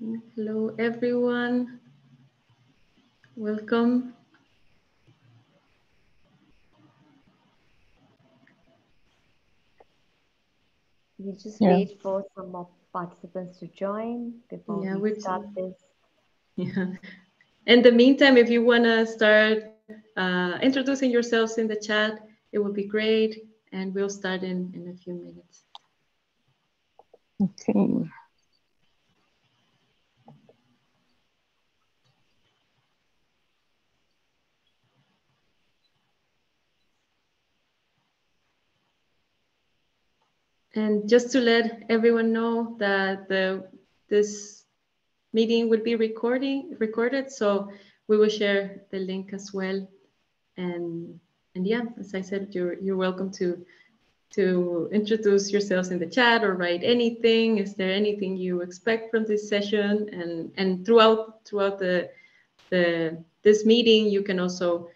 Hello, everyone. Welcome. We just wait for some more participants to join before we start this. Yeah. In the meantime, if you want to start introducing yourselves in the chat, it would be great. And we'll start in a few minutes. Okay. And just to let everyone know that this meeting will be recorded, so we will share the link as well. And yeah, as I said, you're welcome to introduce yourselves in the chat or write anything. Is there anything you expect from this session? And throughout this meeting, you can also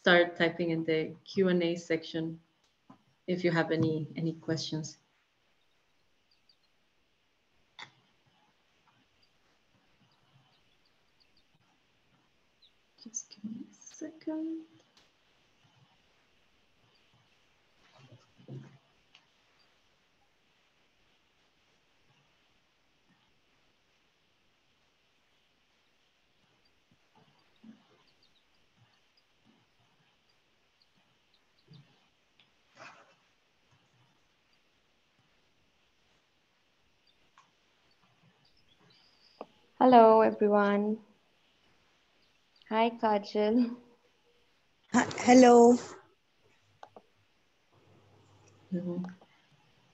start typing in the Q&A section if you have any questions. Just give me a second. Hello, everyone. Hi, Kajal. Hello.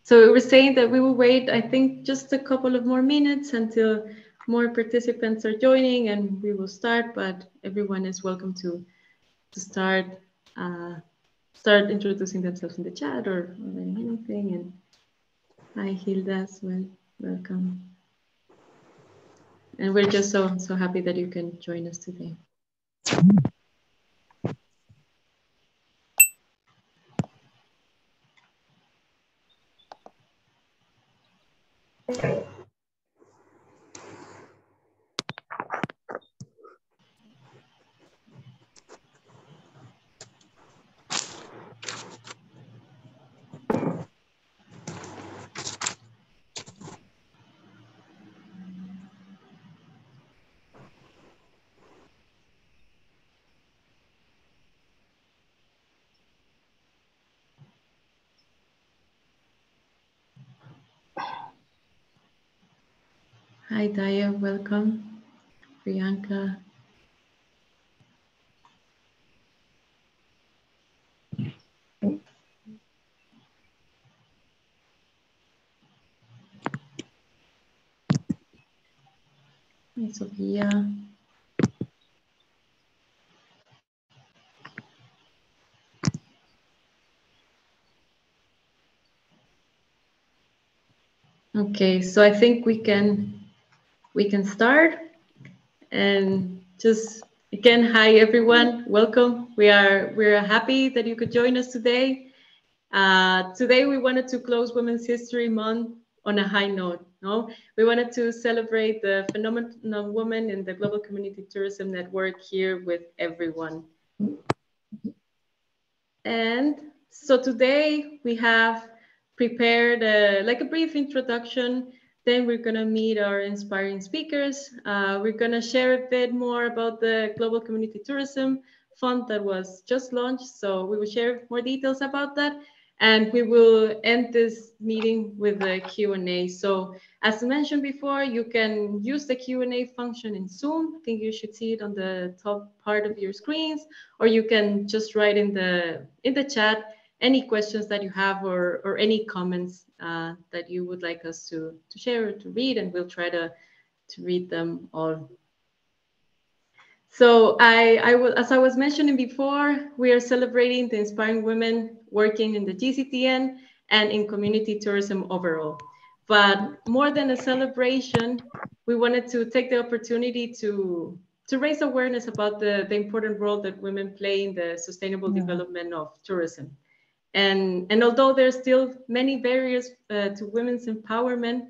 So we were saying that we will wait, I think, just a couple of more minutes until more participants are joining and we will start, but everyone is welcome to start introducing themselves in the chat or anything. And hi, Hilda as well. Welcome. And we're just so happy that you can join us today. Hi, Daya, welcome. Priyanka. Hi, Sophia. Okay, so I think we can start. And just again, hi everyone, welcome. We're happy that you could join us today. Today we wanted to close Women's History Month on a high note. No, we wanted to celebrate the phenomenal woman in the Global Community Tourism Network here with everyone. And so today we have prepared like a brief introduction. Then we're going to meet our inspiring speakers. We're going to share a bit more about the Global Community Tourism Fund that was just launched. So we will share more details about that. And we will end this meeting with a Q&A. So as mentioned before, you can use the Q&A function in Zoom. I think you should see it on the top part of your screens, or you can just write in the chat any questions that you have or any comments that you would like us to share or to read, and we'll try to read them all. So as I was mentioning before, we are celebrating the inspiring women working in the GCTN and in community tourism overall. But more than a celebration, we wanted to take the opportunity to raise awareness about the important role that women play in the sustainable development of tourism. And although there's still many barriers to women's empowerment,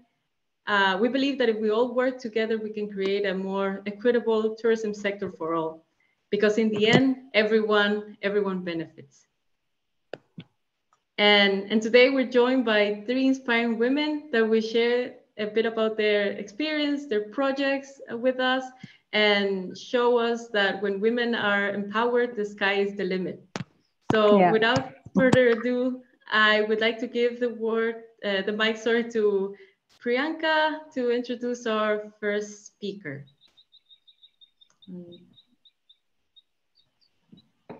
We believe that if we all work together, we can create a more equitable tourism sector for all, because in the end, everyone benefits. And today we're joined by 3 inspiring women that will share a bit about their experience, their projects with us, and show us that when women are empowered, the sky is the limit. So without further ado, I would like to give the mic, to Priyanka to introduce our first speaker.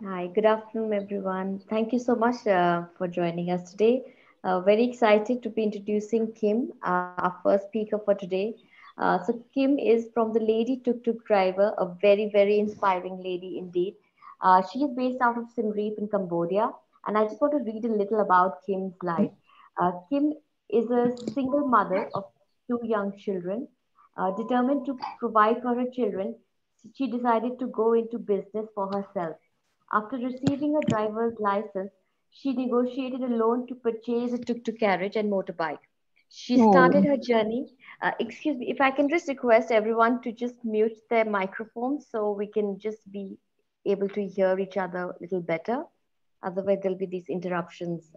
Hi, good afternoon, everyone. Thank you so much for joining us today. Very excited to be introducing Kim, our first speaker for today. So Kim is from the Lady Tuk Tuk Driver, a very, very inspiring lady indeed. She is based out of Siem Reap in Cambodia, and I just want to read a little about Kim's life. Kim is a single mother of 2 young children. Determined to provide for her children, she decided to go into business for herself. After receiving a driver's license, she negotiated a loan to purchase a tuk-tuk carriage and motorbike. She started her journey. Excuse me, if I can just request everyone to just mute their microphones so we can just be able to hear each other a little better. Otherwise, there'll be these interruptions.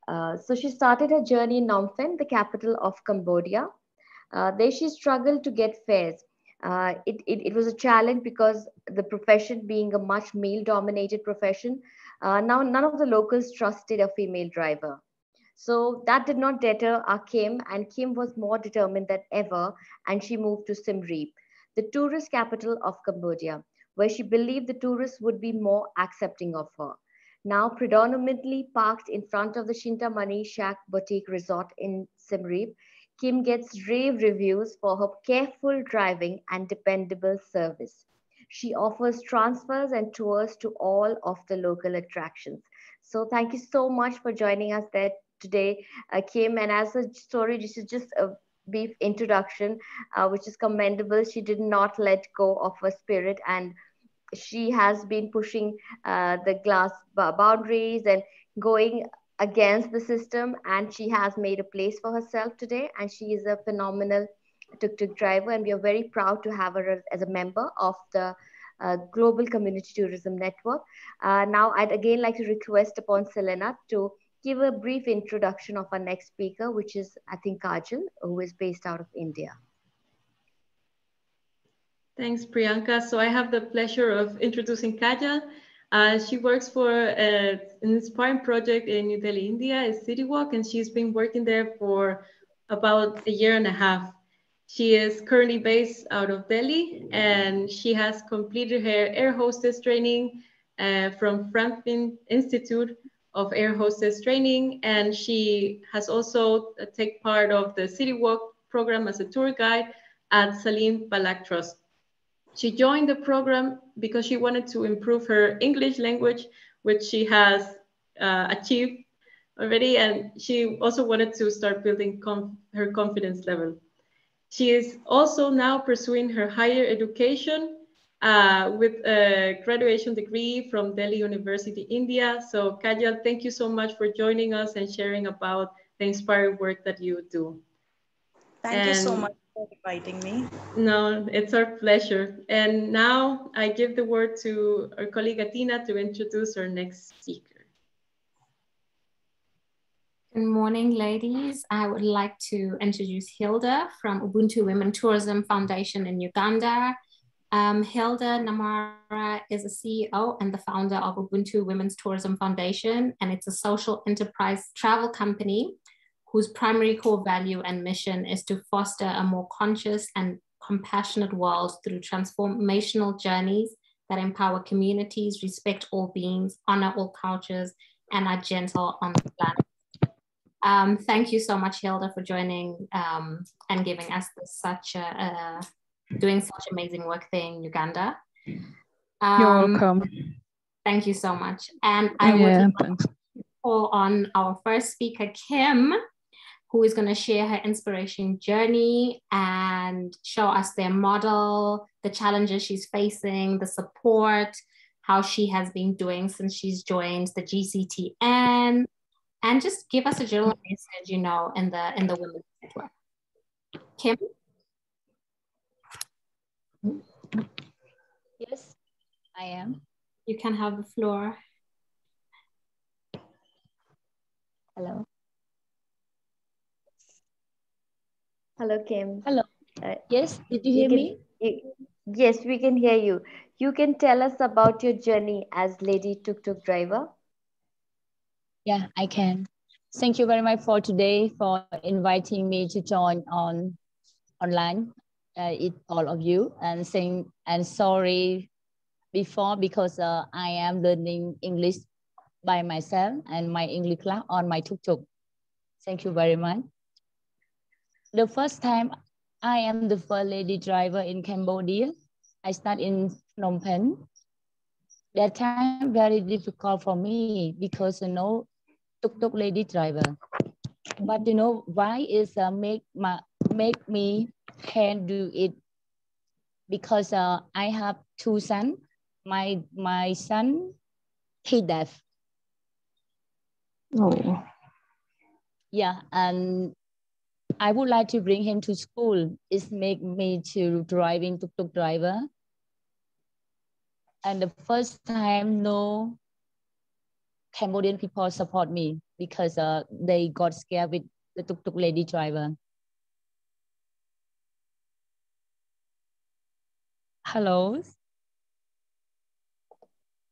So she started her journey in Phnom Penh, the capital of Cambodia. There she struggled to get fares. It was a challenge because the profession being a much male dominated profession, now none of the locals trusted a female driver. So that did not deter our Kim, and Kim was more determined than ever, and she moved to Siem Reap, the tourist capital of Cambodia, where she believed the tourists would be more accepting of her. Now predominantly parked in front of the Shintamani Shack Boutique Resort in Siem Reap, Kim gets rave reviews for her careful driving and dependable service. She offers transfers and tours to all of the local attractions. So thank you so much for joining us there today, Kim. And as a story, this is just a brief introduction, which is commendable. She did not let go of her spirit, and she has been pushing the glass boundaries and going against the system, and she has made a place for herself today, and she is a phenomenal tuk-tuk driver, and we are very proud to have her as a member of the Global Community Tourism Network. Now I'd again like to request upon Selena to give a brief introduction of our next speaker, which is, I think, Kajal, who is based out of India. Thanks, Priyanka. So I have the pleasure of introducing Kajal. She works for an inspiring project in New Delhi, India, a city walk, and she's been working there for about 1.5 years. She is currently based out of Delhi, and she has completed her air hostess training from Franklin Institute of Air Hostess Training, and she has also taken part of the City Walk program as a tour guide at Salim Balak Trust. She joined the program because she wanted to improve her English language, which she has achieved already, and she also wanted to start building her confidence level. She is also now pursuing her higher education with a graduation degree from Delhi University, India. So Kajal, thank you so much for joining us and sharing about the inspiring work that you do. Thank you so much for inviting me. No, it's our pleasure. And now I give the word to our colleague Atina to introduce our next speaker. Good morning, ladies. I would like to introduce Hilda from Ubuntu Women Tourism Foundation in Uganda. Hilda Namara is a CEO and the founder of Ubuntu Women's Tourism Foundation, and it's a social enterprise travel company whose primary core value and mission is to foster a more conscious and compassionate world through transformational journeys that empower communities, respect all beings, honor all cultures, and are gentle on the planet. Thank you so much, Hilda, for joining and giving us doing such amazing work there in Uganda. You're welcome. Thank you so much. And I would like to call on our first speaker, Kim, who is going to share her inspiration journey and show us their model, the challenges she's facing, the support, how she has been doing since she's joined the GCTN, and just give us a general message, in the Women's Network. Kim? Yes, I am. You can have the floor. Hello. Hello, Kim. Hello. Yes, did you hear me? Yes, we can hear you. You can tell us about your journey as lady tuk-tuk driver. Yeah, I can. Thank you very much for today for inviting me to join on online. All of you and sorry before because I am learning English by myself and my English class on my tuk-tuk. Thank you very much. The first time I am the first lady driver in Cambodia. I start in Phnom Penh. That time very difficult for me because tuk-tuk lady driver. But why is make me can do it because I have two sons. My son he deaf. Oh. Yeah, and I would like to bring him to school. It's make me to driving tuk-tuk driver. And the first time, no Cambodian people support me because they got scared with the tuk-tuk lady driver. Hello.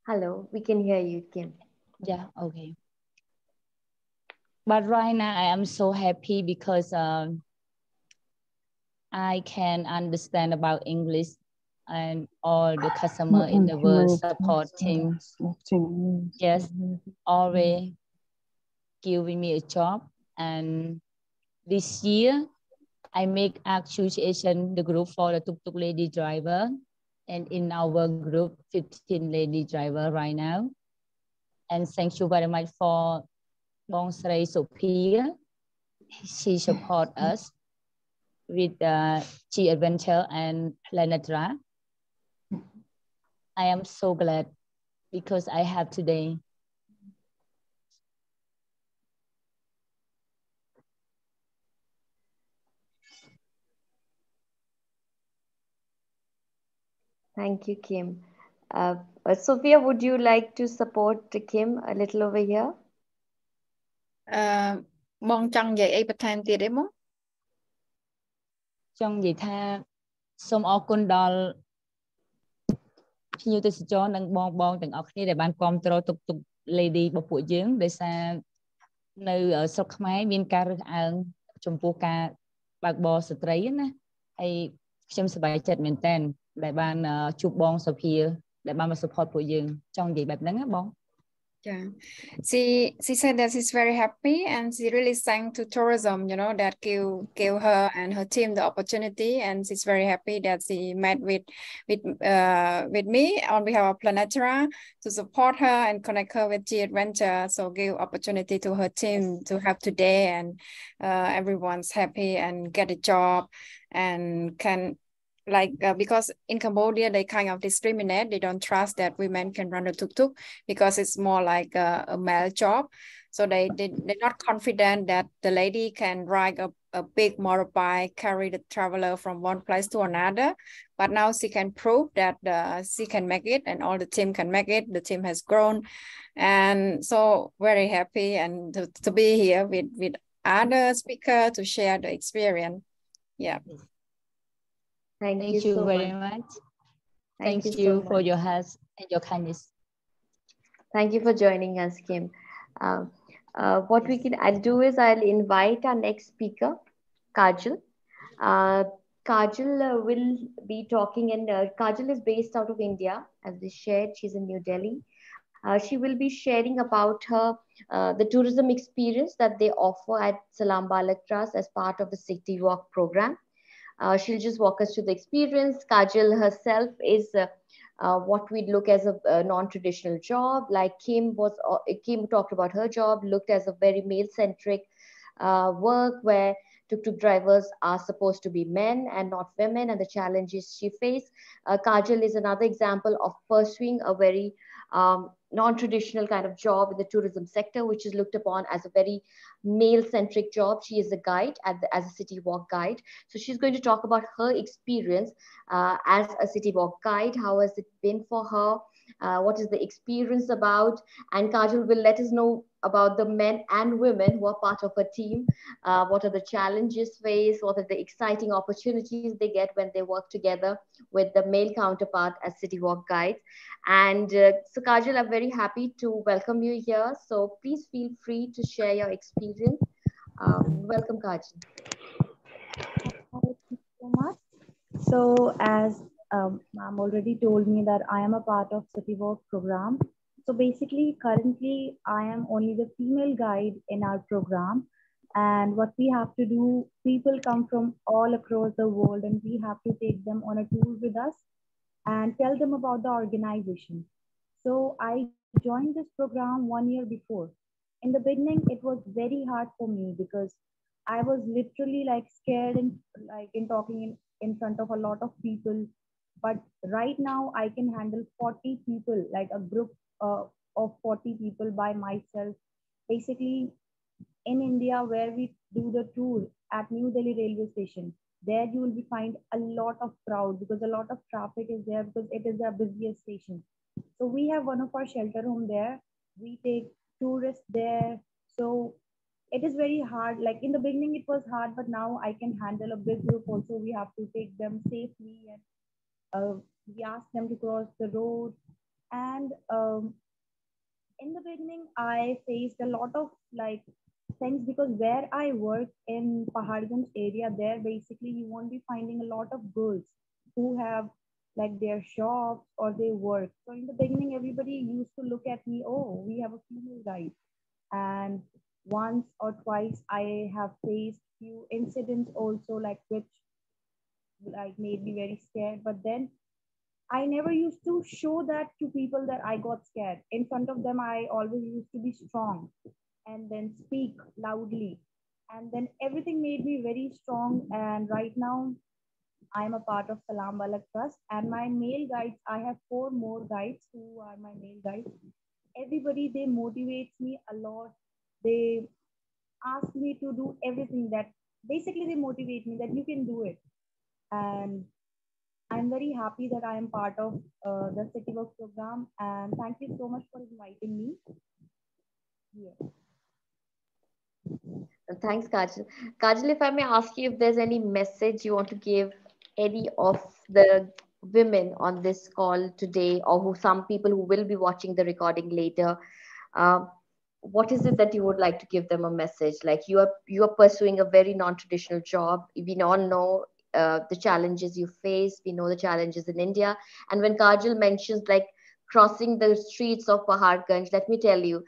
Hello, we can hear you, Kim. Yeah, okay. But right now I am so happy because I can understand about English and all the customer in the world supporting. Yes, always giving me a job. And this year I make association the group for the tuk-tuk lady driver. And in our group, 15 lady driver right now. And thank you very much for Bong Srey Sophia. She support us with G Adventure and Planet Ra. I am so glad because I have today. Thank you, Kim. Sophia, would you like to support Kim a little over here? បងចង់និយាយអីបន្ថែមទៀតទេមកចង់និយាយថាសូមអរគុណដល់ភ្ញៀវទេសចរនិងបងទាំងអស់គ្នាដែលបានគាំទ្រទុក lady របស់ពួកយើងដោយសារនៅស្រុកខ្មែរមានការរើសអើងចំពោះការបើកបរស្ត្រីណាហើយខ្ញុំសប្បាយចិត្តមែនតើដែលបានជួបបងសុភាដែលបានមក support ពួកយើងចង់និយាយបែបហ្នឹងណាបង Yeah, she said that she's very happy and she really thanked to tourism, that gave her and her team the opportunity, and she's very happy that she met with me on behalf of Planetara to support her and connect her with G Adventure. So give opportunity to her team to have today, and everyone's happy and get a job and can. Because in Cambodia, they kind of discriminate. They don't trust that women can run a tuk-tuk because it's more like a male job. So they're not confident that the lady can ride a big motorbike, carry the traveler from one place to another. But now she can prove that she can make it and all the team can make it. The team has grown. And so very happy and to be here with other speakers to share the experience. Yeah. Thank you so very much. Thank you for your help and your kindness. Thank you for joining us, Kim. What I'll do is I'll invite our next speaker, Kajal. Kajal will be talking, and Kajal is based out of India, as we shared. She's in New Delhi. She will be sharing about her the tourism experience that they offer at Salam Balak Trust as part of the City Walk program. She'll just walk us through the experience. Kajal herself is what we'd look as a non-traditional job. Like Kim talked about her job, looked as a very male-centric work where tuk-tuk drivers are supposed to be men and not women, and the challenges she faced. Kajal is another example of pursuing a very non-traditional kind of job in the tourism sector, which is looked upon as a very male-centric job. She is a guide as a city walk guide. So she's going to talk about her experience as a city walk guide. How has it been for her? What is the experience about? And Kajal will let us know about the men and women who are part of her team. What are the challenges faced? What are the exciting opportunities they get when they work together with the male counterpart as city walk guides? And so, Kajal, I'm very happy to welcome you here. So please feel free to share your experience. Welcome, Kajal. Thank you so much. So, as ma'am already told me that I am a part of City Walk program. So basically, currently, I am only the female guide in our program. And what we have to do, people come from all across the world, and we have to take them on a tour with us and tell them about the organization. So I joined this program 1 year before. In the beginning, it was very hard for me because I was literally like scared and like in talking in front of a lot of people. But right now, I can handle 40 people, like a group of 40 people by myself. Basically, in India, where we do the tour at New Delhi railway station, there you will be find a lot of crowd because a lot of traffic is there because it is the busiest station. So we have one of our shelter home there. We take tourists there. So it is very hard. Like in the beginning, it was hard, but now I can handle a big group. Also, we have to take them safely and we ask them to cross the road. And in the beginning, I faced a lot of like things because where I work in Paharganj area, there basically you won't be finding a lot of girls who have like their shops or they work. So in the beginning, everybody used to look at me, oh, we have a female guide. And once or twice, I have faced few incidents also like which like made me very scared. But then I never used to show that to people that I got scared. In front of them, I always used to be strong and then speak loudly. And then everything made me very strong. And right now, I'm a part of Salam Balak Trust. And my male guides, I have 4 more guides who are my male guides. Everybody, they motivate me a lot. They ask me to do everything that basically they motivate me that you can do it. And I'm very happy that I am part of the City Work program, and thank you so much for inviting me here. Thanks, Kajal. Kajal, if I may ask you if there's any message you want to give any of the women on this call today, or who some people who will be watching the recording later, uh, what is it that you would like to give them a message? Like you are pursuing a very non-traditional job. We all know the challenges you face. We know the challenges in India. And when Kajal mentions like crossing the streets of Paharganj, let me tell you,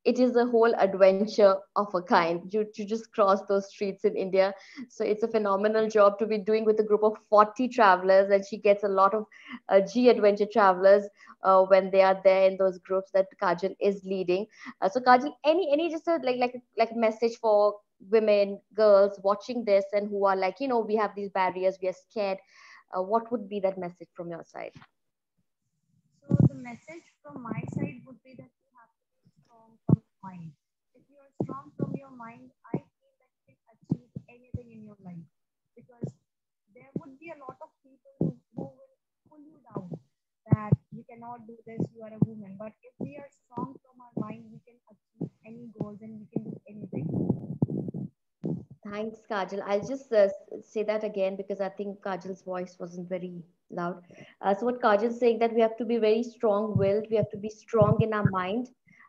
it is a whole adventure of a kind to just cross those streets in India. So it's a phenomenal job to be doing with a group of 40 travelers, and she gets a lot of G adventure travelers when they are there in those groups that Kajal is leading. So Kajal, any just a, like a message for women, girls watching this and who are like, we have these barriers, we are scared. What would be that message from your side? So the message from my side would be that you have to be strong from your mind. If you are strong from your mind, I feel that you can achieve anything in your life because there would be a lot of people who will pull you down that you cannot do this, you are a woman. But if we are strong from our mind, we can achieve any goals and we can do anything. Thanks, Kajal. I'll just say that again because I think Kajal's voice wasn't very loud. So what Kajal's saying that we have to be very strong-willed. We have to be strong in our mind.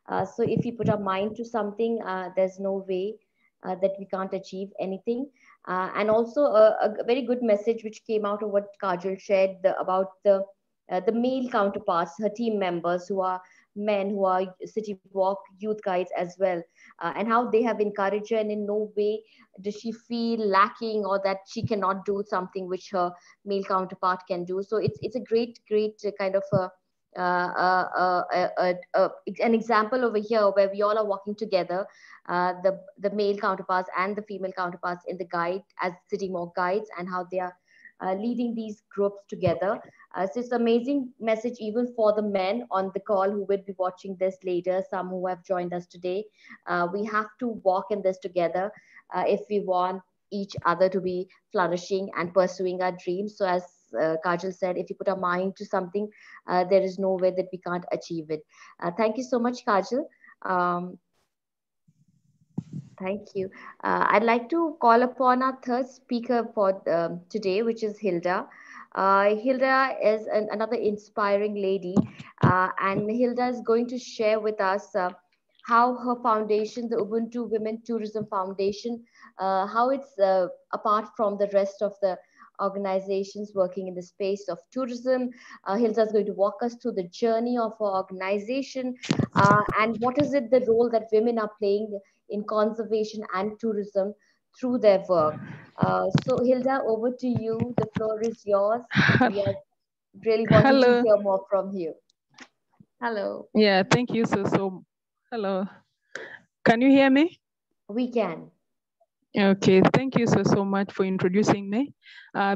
So if we put our mind to something, there's no way that we can't achieve anything. And also a very good message which came out of what Kajal shared about the male counterparts, her team members who are men who are city walk youth guides as well, and how they have encouraged her, and in no way does she feel lacking or that she cannot do something which her male counterpart can do. So it's a great kind of an example over here where we all are working together, the male counterparts and the female counterparts in the guide as city walk guides, and how they are leading these groups together. So it's an amazing message even for the men on the call who will be watching this later, some who have joined us today. We have to walk in this together if we want each other to be flourishing and pursuing our dreams. So as Kajal said, if you put our mind to something, there is no way that we can't achieve it. Thank you so much, Kajal. Um, Thank you. I'd like to call upon our third speaker for today, which is Hilda. Hilda is another inspiring lady, and Hilda is going to share with us how her foundation, the Ubuntu Women Tourism Foundation, how it's apart from the rest of the organizations working in the space of tourism. Hilda is going to walk us through the journey of her organization and what is it the role that women are playing in conservation and tourism through their work. So Hilda, over to you. The floor is yours. We are really wanting to hear more from you. Hello. Yeah, thank you so. Hello. Can you hear me? We can. Okay, thank you so much for introducing me.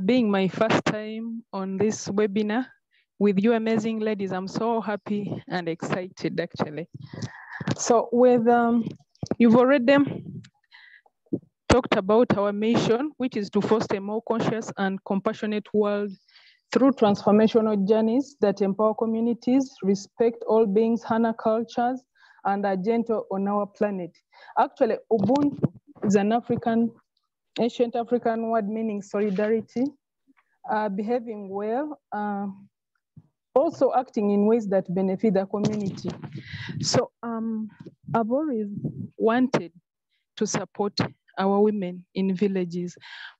Being my first time on this webinar with you amazing ladies, I'm so happy and excited actually. So with you've already talked about our mission, which is to foster a more conscious and compassionate world through transformational journeys that empower communities, respect all beings, honor cultures, and are gentle on our planet. Actually, Ubuntu is an ancient African word meaning solidarity, behaving well, also acting in ways that benefit the community. So I've always wanted to support our women in villages.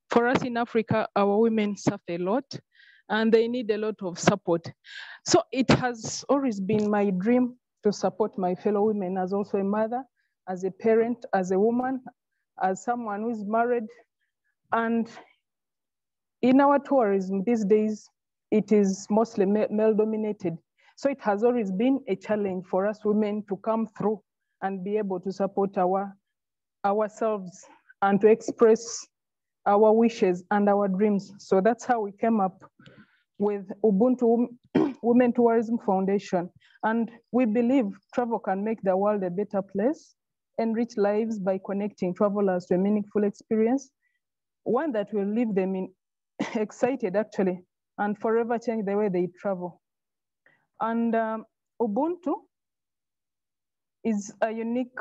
For us in Africa, our women suffer a lot and they need a lot of support. So it has always been my dream to support my fellow women as also a mother, as a parent, as a woman, as someone who is married. And in our tourism these days, it is mostly male dominated. So it has always been a challenge for us women to come through and be able to support ourselves and to express our wishes and our dreams. So that's how we came up with Ubuntu Women Tourism Foundation. And we believe travel can make the world a better place, enrich lives by connecting travelers to a meaningful experience, one that will leave them excited actually, and forever change the way they travel. And Ubuntu is a unique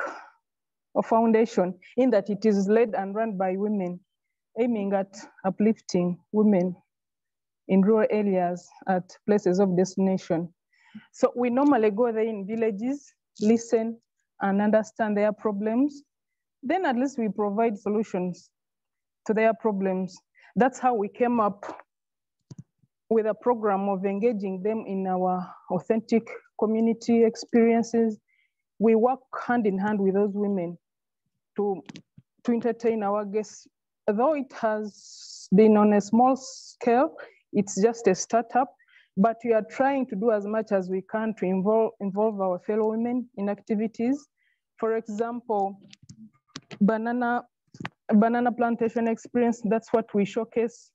foundation in that it is led and run by women, aiming at uplifting women in rural areas at places of destination. So we normally go there in villages, listen and understand their problems. Then at least we provide solutions to their problems. That's how we came up with a program of engaging them in our authentic community experiences. We work hand in hand with those women to entertain our guests. Though it has been on a small scale, it's just a startup, but we are trying to do as much as we can to involve our fellow women in activities. For example, banana plantation experience, that's what we showcase,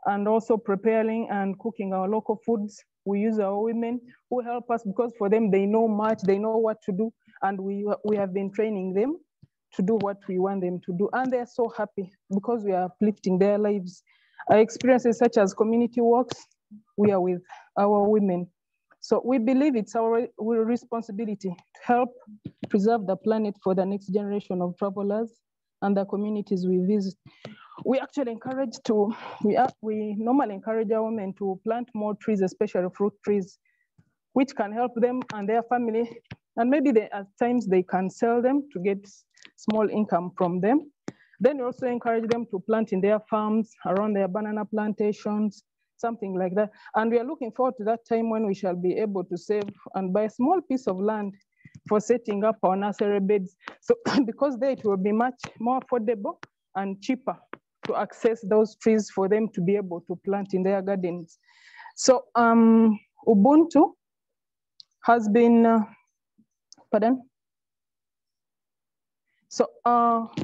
and also preparing and cooking our local foods. We use our women who help us because for them, they know much, they know what to do, and we have been training them to do what we want them to do. And they're so happy because we are uplifting their lives. Our experiences such as community walks, we are with our women. So we believe it's our responsibility to help preserve the planet for the next generation of travelers and the communities we visit. We actually we normally encourage our women to plant more trees, especially fruit trees, which can help them and their family. And maybe at times they can sell them to get small income from them. Then we also encourage them to plant in their farms, around their banana plantations, something like that. And we are looking forward to that time when we shall be able to save and buy a small piece of land for setting up our nursery beds. So because there it will be much more affordable and cheaper to access those trees for them to be able to plant in their gardens. So Ubuntu has been, pardon? So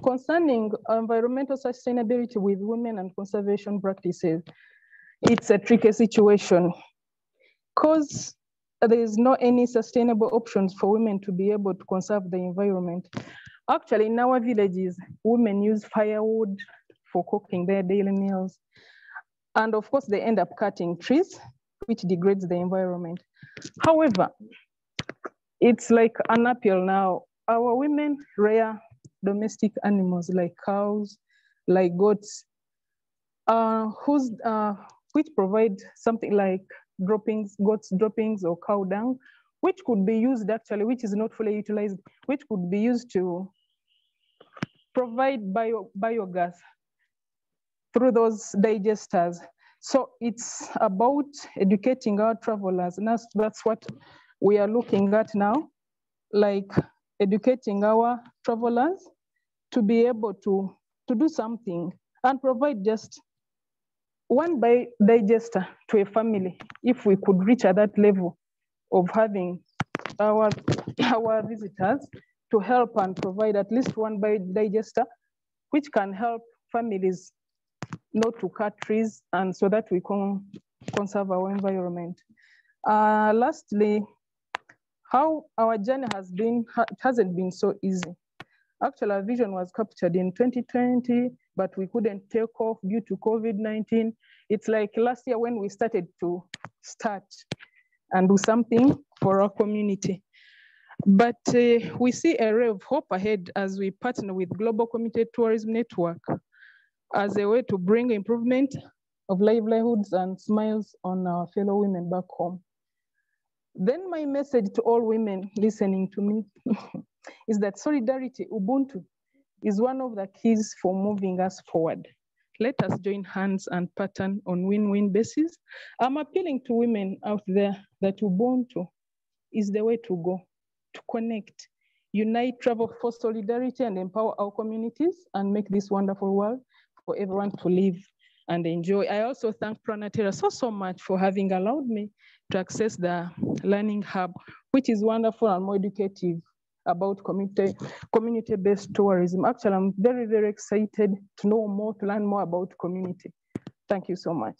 concerning environmental sustainability with women and conservation practices, it's a tricky situation because there is no any sustainable options for women to be able to conserve the environment. Actually, in our villages, women use firewood for cooking their daily meals. And of course, they end up cutting trees, which degrades the environment. However, it's like an appeal now. Our women rear domestic animals like cows, like goats, which provide something like droppings, goats droppings or cow dung, which could be used actually, which is not fully utilized, which could be used to provide biogas through those digesters. So it's about educating our travelers, and that's what we are looking at now, like educating our travelers to be able to do something and provide just one digester to a family. If we could reach at that level of having our visitors to help and provide at least one digester, which can help families not to cut trees, and so that we can conserve our environment. Lastly, how our journey hasn't been so easy. Actually, our vision was captured in 2020, but we couldn't take off due to COVID-19. It's like last year when we started to start and do something for our community. But we see a ray of hope ahead as we partner with Global Community Tourism Network as a way to bring improvement of livelihoods and smiles on our fellow women back home. Then my message to all women listening to me is that solidarity, Ubuntu, is one of the keys for moving us forward. Let us join hands and pattern on win-win basis. I'm appealing to women out there that Ubuntu is the way to go, to connect, unite, travel for solidarity, and empower our communities and make this wonderful world for everyone to live and enjoy. I also thank Planetera so much for having allowed me to access the Learning Hub, which is wonderful and more educative about community-based tourism. Actually, I'm very, very excited to know more, to learn more about community. Thank you so much.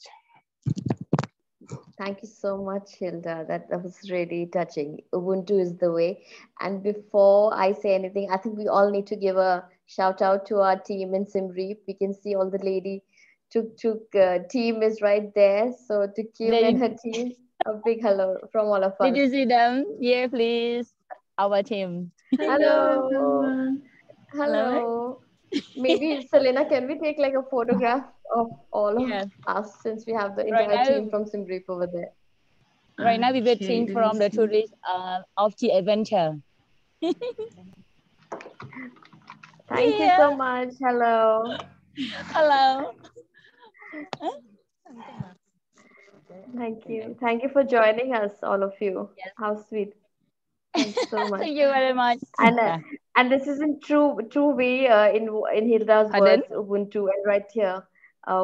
Thank you so much, Hilda. That was really touching. Ubuntu is the way. And before I say anything, I think we all need to give a shout out to our team in Siem Reap. We can see all the lady team is right there. So to Kim and her team, a big hello from all of us. Did you see them? Yeah, please. Our team. Hello. Hello. Maybe Selena, can we take like a photograph of all of us, since we have the entire team from Siem Reap over there? Right now we're waiting from the tourists of the adventure. Thank you so much. Hello. Hello. Thank you. Thank you for joining us, all of you. Yes. How sweet. Thank you so much. Thank you very much. And this is in true way in Hilda's words, Ubuntu, and right here.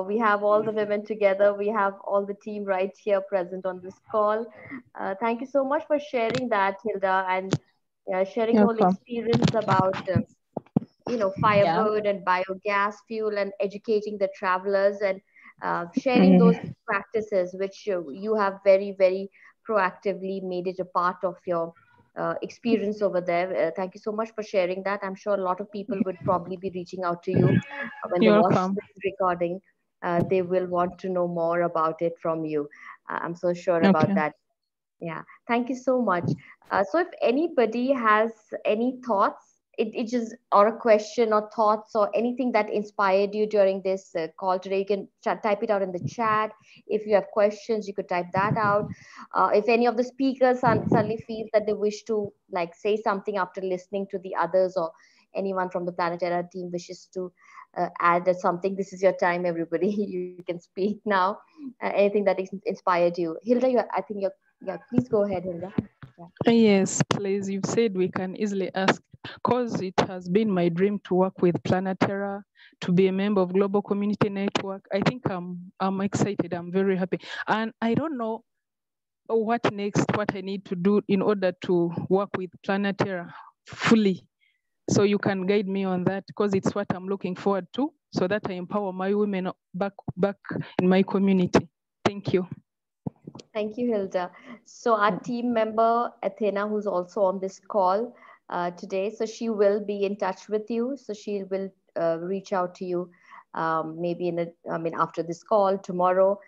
We have all the women together. We have all the team right here present on this call. Thank you so much for sharing that, Hilda, and sharing the whole experience about firebird and biogas fuel, and educating the travelers, and sharing those practices which you have very, very proactively made it a part of your experience over there. Thank you so much for sharing that. I'm sure a lot of people would probably be reaching out to you when they watch this recording. They will want to know more about it from you. I'm so sure about that. Yeah, thank you so much. So if anybody has any thoughts, it just, or a question or thoughts or anything that inspired you during this call today, you can type it out in the chat. If you have questions, you could type that out. If any of the speakers suddenly feel that they wish to like say something after listening to the others, or anyone from the Planetera team wishes to add something, this is your time, everybody. You can speak now. Anything that inspired you. Hilda, I think please go ahead, Hilda. Yeah. Yes, please. You've said we can easily ask, because it has been my dream to work with Planetera, to be a member of Global Community Network. I think I'm excited. I'm very happy. And I don't know what next, what I need to do in order to work with Planetera fully. So you can guide me on that, because it's what I'm looking forward to, so that I empower my women back in my community. Thank you. Thank you, Hilda. So our team member, Athena, who's also on this call today, so she will be in touch with you. So she will reach out to you maybe after this call tomorrow.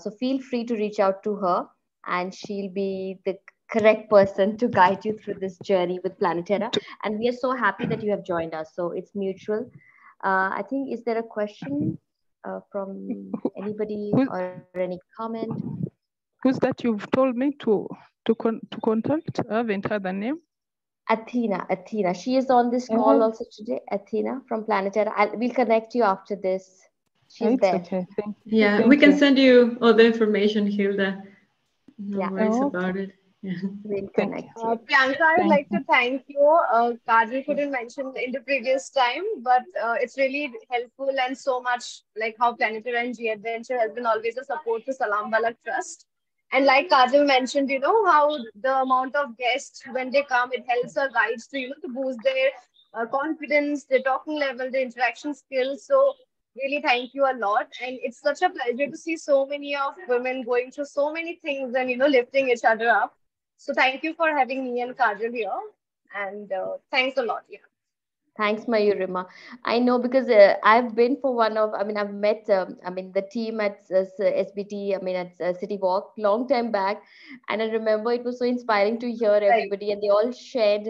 So feel free to reach out to her, and she'll be the correct person to guide you through this journey with Planetera. And we are so happy that you have joined us. So it's mutual. I think, is there a question from anybody or any comment? Who's that you've told me to contact? I haven't heard the name. Athena. She is on this call also today. Athena from Planetera. We'll connect you after this. She's there. Okay. Yeah, we can send you all the information, Hilda. No worries okay. about it. Yeah. We'll connect you. Priyanka, I would like to thank you. Kajal couldn't mention in the previous time, but it's really helpful and so much like how Planetary and G Adventure has been always a support to Salam Balak Trust. And like Kajal mentioned, you know, how the amount of guests when they come, it helps our guides to, you know, to boost their confidence, their talking level, their interaction skills. So really thank you a lot. And it's such a pleasure to see so many of women going through so many things and, you know, lifting each other up. So thank you for having me and Kajal here. And thanks a lot. Yeah. Thanks, Mayurima. I know because I've been for I've met, the team at SBT, at City Walk long time back. And I remember it was so inspiring to hear everybody and they all shared,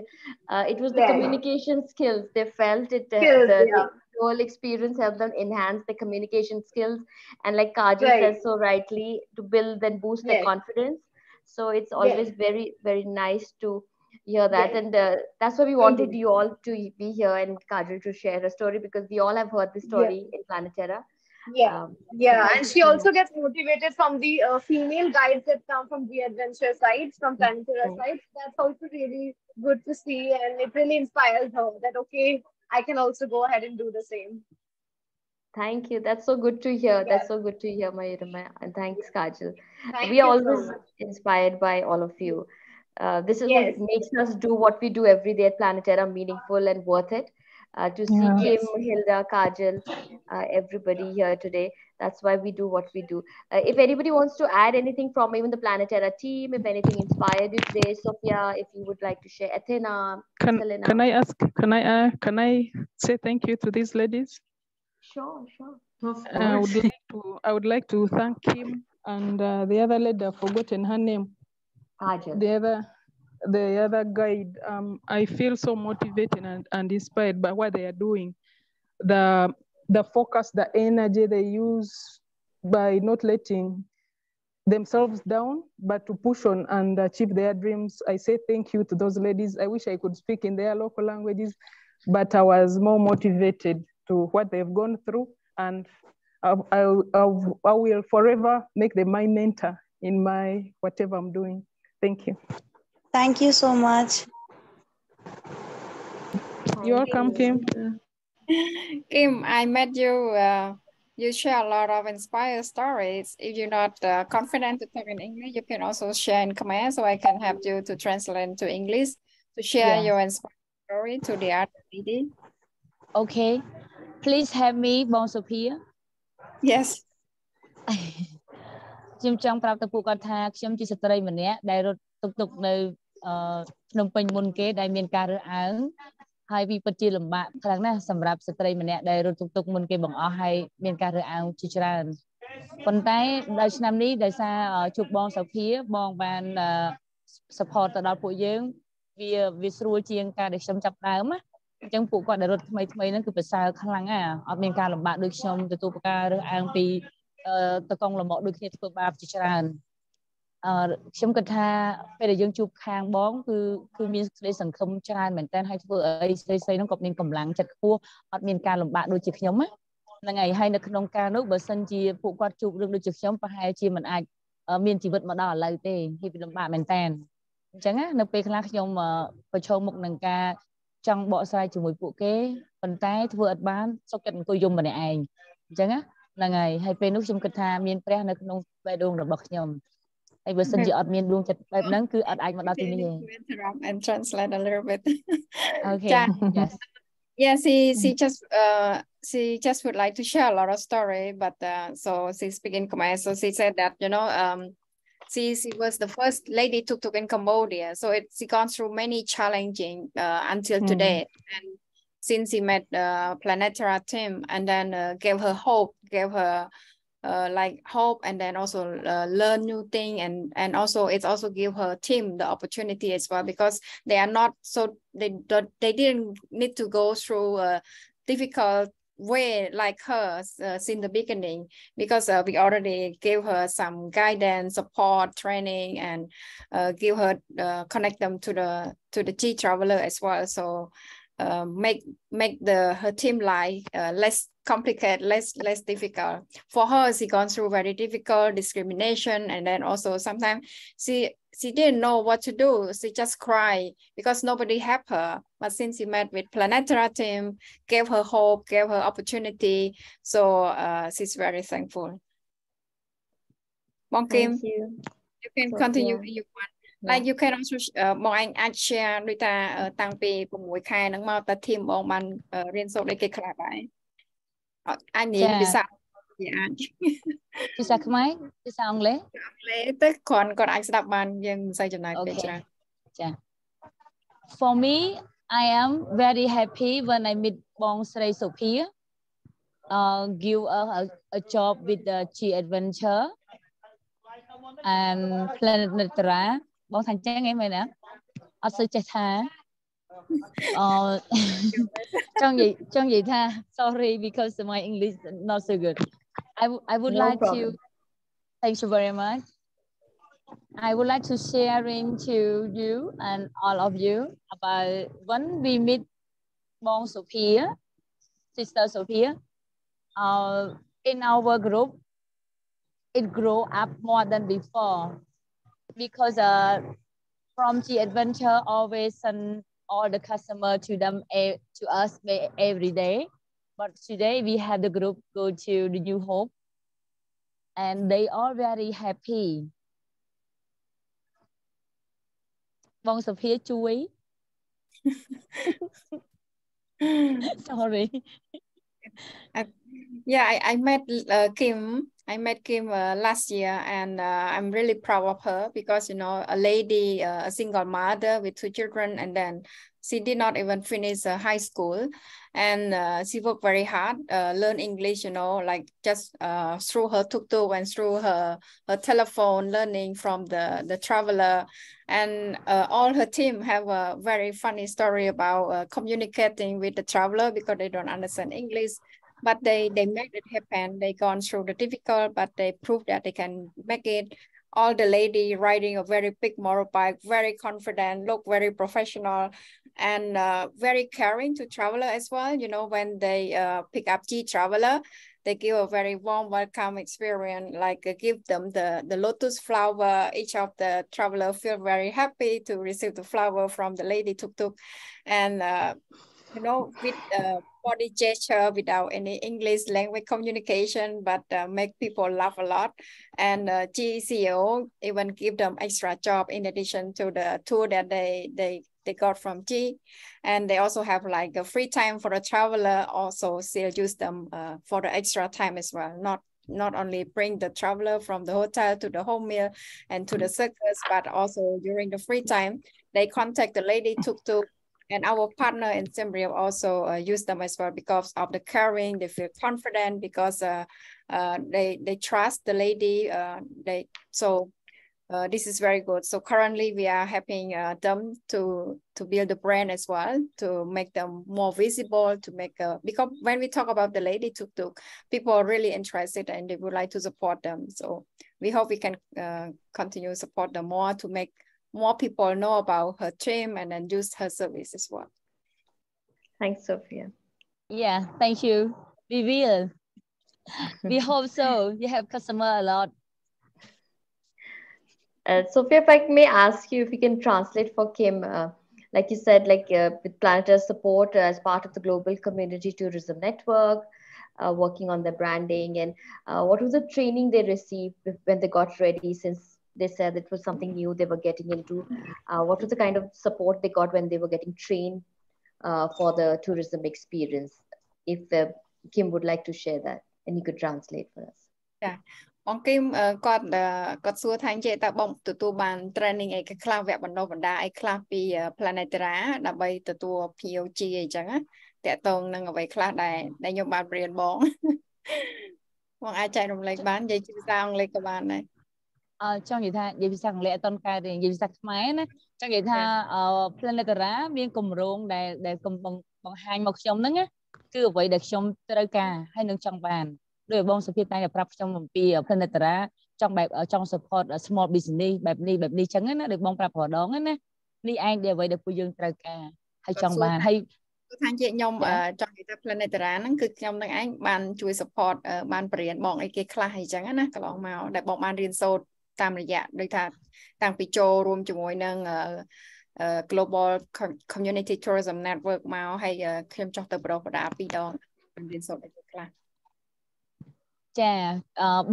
it was the communication skills. They felt it, the whole experience helped them enhance the communication skills. And like Kajal says so rightly, to build and boost their confidence. So it's always very, very nice to hear that. And that's why we wanted you all to be here and Kajal to share a story, because we all have heard the story in Planetera. And she also gets motivated from the female guides that come from the adventure sites, from Planetera sites. That's also really good to see, and it really inspires her that, okay, I can also go ahead and do the same. Thank you. That's so good to hear. That's so good to hear, Mayurima. And thanks, Kajal. Thank we are you always so much. inspired by all of you. This is what makes us do what we do every day at Planetera meaningful and worth it. To see Kim, Hilda, Kajal, everybody here today. That's why we do what we do. If anybody wants to add anything from even the Planetera team, if anything inspired you today, Sophia, if you would like to share, Athena, Selena. Can I say thank you to these ladies? Sure. I would like to thank Kim and the other lady, I've forgotten her name. Kajal. The other guide. I feel so motivated and inspired by what they are doing. The focus, the energy they use by not letting themselves down, but to push on and achieve their dreams. I say thank you to those ladies. I wish I could speak in their local languages, but I was more motivated to what they've gone through, and I will forever make them my mentor in my whatever I'm doing. Thank you. Thank you so much. You're welcome, Kim. Kim, I met you. You share a lot of inspired stories. If you're not confident to talk in English, you can also share in Khmer, so I can help you to translate into English to share your inspired story to the other lady. Okay. Please have me, Bon Sophia. Yes. ខ្ញុំចង់ប្រាប់ទៅពួកគាត់ថាខ្ញុំជាស្ត្រីម្នាក់ដែលរត់ទុកនៅភ្នំពេញមុនគេដែលមានការរើសអើងហើយវាពិតជាលំបាកខ្លាំងណាស់សម្រាប់ស្ត្រីម្នាក់ដែលរត់ទុកមុនគេបង្អស់ហើយមានការរើសអើងជាច្រើនប៉ុន្តែដល់ឆ្នាំនេះដោយសារជួបបងសុភាបងបាន support ទៅដល់ពួកយើងវាស្រួលជាងការដែលខ្ញុំចាប់ដើមណាអញ្ចឹងពួកគាត់ដែលរត់ថ្មីហ្នឹងគឺប្រសើរខ្លាំងណាស់អត់មានការលំបាកដូចខ្ញុំទទួលការរើសអើងពីតកងលំមកដូចគ្នាធ្វើបាបជាច្រើនខ្ញុំគិតថាពេលដែលយើងជួបខាងបងគឺមានសេចក្តីសង្ឃឹមច្រើនមែនតើហើយធ្វើអីស្រីហ្នឹងក៏មានកម្លាំងចិត្តខ្ពស់អត់មានការលំបាកដូចជាខ្ញុំហ្នឹងហើយនៅក្នុងការនោះបើសិនជាពួកគាត់ជួបរឿងដូចជាខ្ញុំប្រហែលជាមិនអាចមានជីវិតមកដល់ឥឡូវទេវាលំបាកមែនតើអញ្ចឹងនៅពេលខ្លះខ្ញុំប្រឈមមុខនឹងការចង់បកស្រាយជាមួយពួកគេប៉ុន្តែធ្វើអត់បានសុខចិត្តអង្គុយយំម្នាក់ឯងអញ្ចឹងហ្នឹងហើយពេលនោះខ្ញុំគិតថាមានព្រះនៅក្នុងបេះដូងរបស់ខ្ញុំហើយបើសិនជាអត់មានដួងចិត្តបែបហ្នឹងគឺអត់អាចមកដល់ទីនេះទេ Interrupt and translate a little bit. Okay. Yes. Yeah, she just would like to share a lot of story, but so she speak in Khmer. So she said that she was the first lady tuk-tuk in Cambodia. So she gone through many challenging until today. And since she met Planetara team and then gave her hope, gave her like hope, and then also learn new thing, and also it's also give her team the opportunity as well, because they are not so they didn't need to go through a difficult way like her since the beginning, because we already gave her some guidance, support, training, and give her connect them to the G traveler as well. So make her team life less complicated, less difficult. For her, she gone through very difficult discrimination, and then also sometimes she didn't know what to do. She just cried because nobody helped her. But since she met with Planetara team, gave her hope, gave her opportunity, so she's very thankful. Mong Kim, Thank you. you can Sophia. continue if you want. Like you can also បងអញអាច share ដូចថាតាំងពី6ខែហ្នឹងមកតើ team បងបានរៀនសូត្រអីគេខ្លះដែរអញនិយាយភាសាវាអាចភាសាខ្មែរភាសាអង់គ្លេសទៅគាត់អាចស្ដាប់បានយើងមិនសូវចំណាយពេលច្រើនចា For me I am very happy when I meet បងស្រី Sophia give a job with the G Adventure and Planetara បងថាអញ្ចឹងឯងមែនណាអត់សូវចេះថាចង់និយាយថា sorry because my English not so good I would like to thank you very much I would like to sharing to you and all of you about when we meet បង Sophia sister Sophia in our group it grow up more than before because from the adventure always send all the customer to them to us every day, but today we have the group go to the New Hope and they are very happy. បង Sophia ជួយ sorry yeah I met Kim I met Kim last year, and I'm really proud of her because a lady, a single mother with 2 children, and then she did not even finish high school, and she worked very hard, learn English, like just through her tuk-tuk and through her telephone, learning from the traveler, and all her team have a very funny story about communicating with the traveler because they don't understand English. But they made it happen. They gone through the difficult, but they proved that they can make it. All the lady riding a very big motorbike, very confident, look very professional, and very caring to traveler as well. When they pick up G traveler, they give a very warm welcome experience, like give them the lotus flower. Each of the traveler feel very happy to receive the flower from the lady tuk-tuk, and with body gesture without any English language communication, but make people laugh a lot. And GCO even give them extra job in addition to the tour that they got from G. And they also have like a free time for the traveler, also still use them for the extra time as well. Not only bring the traveler from the hotel to the home meal and to the circus, but also during the free time, they contact the lady tuk-tuk. And our partner in Siem Reap also use them as well because of the caring. They feel confident because they trust the lady. This is very good. So currently we are helping them to build the brand as well, to make them more visible, to make because when we talk about the lady tuk-tuk, people are really interested and they would like to support them. So we hope we can continue support them more to make more people know about her team and then use her service as well. Thanks, Sophia. Yeah, thank you. We will. We hope so. You have customer a lot. Sophia, if I may ask you if you can translate for Kim, like you said, with Planetara's support as part of the Global Community Tourism Network, working on their branding, and what was the training they received when they got ready, since they said it was something new they were getting into? What was the kind of support they got when they were getting trained for the tourism experience. If Kim would like to share that, and you could translate for us. Yeah. បងគឹមគាត់សួរថានិយាយតើបងទទួលបាន training អីខ្លះវគ្គបណ្ដុះបណ្ដាលអីខ្លះពី Planetara ដើម្បីទទួល POG អីចឹងណាតាក់ទងនឹងអ្វីខ្លះដែលខ្ញុំបានរៀនបង បងអាចចែករំលែកបាននិយាយជាភាសាអង់គ្លេសក៏បានដែរ ចង់និយាយថានិយាយភាសាអង់គ្លេសអត់ទាន់កើតទេនិយាយភាសាខ្មែរណាចង់និយាយថា Planetara មានគម្រោងដែលបង្ហាញមកខ្ញុំហ្នឹងណាគឺអ្វីដែលខ្ញុំត្រូវការហើយនឹងចង់បានដោយបងសុភាពតែប្រាប់ខ្ញុំអំពី Planetara ចង់ support small business បែបនេះចឹងណាដោយបងប្រាប់ប្រដងណានេះឯងដែលអ្វីដែលពួកយើងត្រូវការហើយចង់បានហើយថានិយាយខ្ញុំចង់និយាយថា Planetara ហ្នឹងគឺខ្ញុំនឹងឯងបានជួយ support បានបរៀនបងអីគេខ្លះអីចឹងណាកន្លងមកដែលបងបានរៀនសូត្រតាមរយៈដូចថាតាំងពីចូលរួមជាមួយនឹង Global Community Tourism Network មកហើយខ្ញុំចង់ទៅប្រដៅ2ដងរៀនសូត្រអីខ្លះចា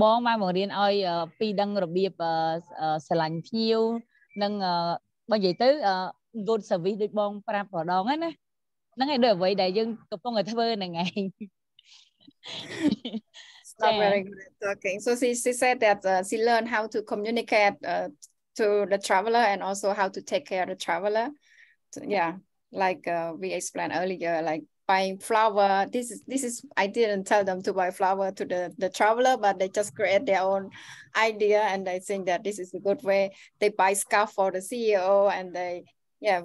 បងមកបង្រៀនឲ្យពីដឹងរបៀបស្រឡាញ់ភ្ញៀវនិងបើនិយាយទៅ good service ដូចបងប្រាប់ប្រដងណាហ្នឹងឯងដូចអ្វីដែលយើងកំពុងតែធ្វើហ្នឹងឯង Not very good at talking. So she said that she learned how to communicate to the traveler and also how to take care of the traveler. So, yeah, like we explained earlier, like buying flower. This is I didn't tell them to buy flower to the traveler, but they just create their own idea and they think that this is a good way. They buy scarf for the CEO and they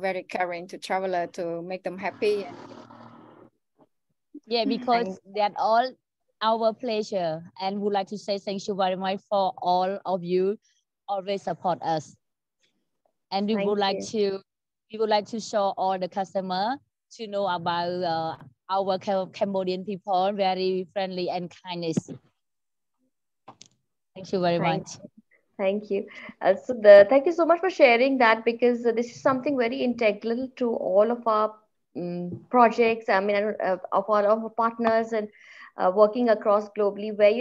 very caring to traveler to make them happy. Yeah, because that all our pleasure and would like to say thank you very much for all of you always support us. And we would like to show all the customer to know about our Cambodian people, very friendly and kindness. Thank you very much. Thank you. Thank you so much for sharing that, because this is something very integral to all of our projects. I mean, of all of our partners and working across globally, where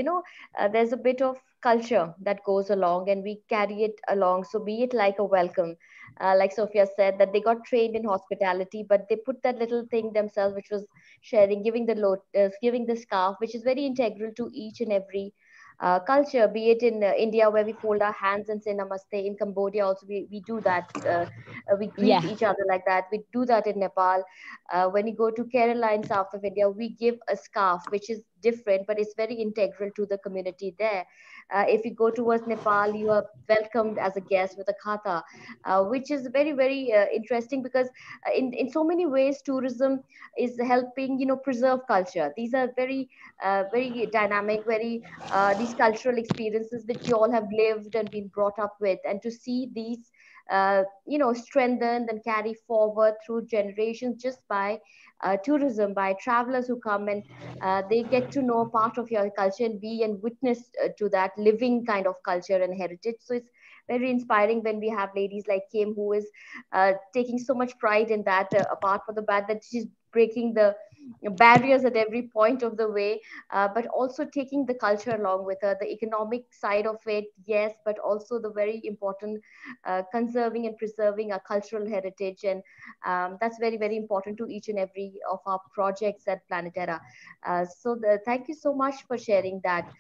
there's a bit of culture that goes along and we carry it along. So be it like a welcome, like Sophia said, that they got trained in hospitality, but they put that little thing themselves, which was sharing, giving the lotus, giving the scarf, which is very integral to each and every culture, be it in India where we fold our hands and say namaste. In Cambodia also we do that. We greet each other like that. We do that in Nepal. When you go to Kerala in south of India, we give a scarf, which is different, but it's very integral to the community there. If you go towards Nepal, you are welcomed as a guest with a khata, which is very, very interesting, because in so many ways tourism is helping preserve culture. These are very very dynamic, very these cultural experiences which you all have lived and been brought up with, and to see these strengthened and carry forward through generations just by tourism, by travelers who come and they get to know part of your culture and be and witness to that living kind of culture and heritage. So it's very inspiring when we have ladies like Kim, who is taking so much pride in that, apart from the fact that she's breaking the barriers at every point of the way, but also taking the culture along with her, the economic side of it, yes, but also the very important conserving and preserving our cultural heritage. And that's very, very important to each and every of our projects at Planetara. Thank you so much for sharing that.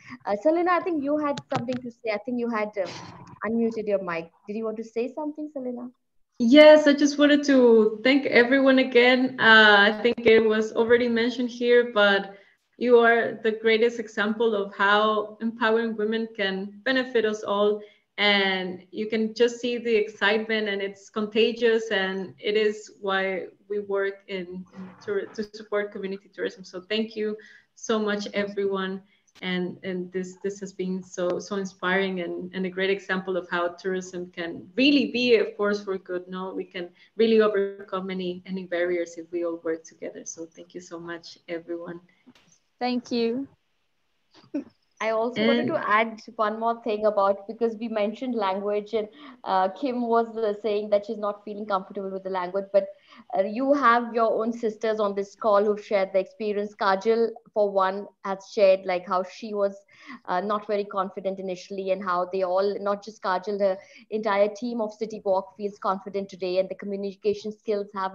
Selena, I think you had something to say. I think you had unmuted your mic. Did you want to say something, Selena? Yes, I just wanted to thank everyone again. I think it was already mentioned here, but you are the greatest example of how empowering women can benefit us all. And you can just see the excitement, and it's contagious, and it is why we work to support community tourism. So thank you so much, everyone. And this has been so inspiring and a great example of how tourism can really be a force for good. No, we can really overcome any barriers if we all work together. So thank you so much, everyone. Thank you. I also wanted to add one more thing about, because we mentioned language, and Kim was saying that she's not feeling comfortable with the language, but You have your own sisters on this call who've shared the experience. Kajal, for one, has shared like how she was not very confident initially, and how they all, not just Kajal, the entire team of City Walk feels confident today, and the communication skills have,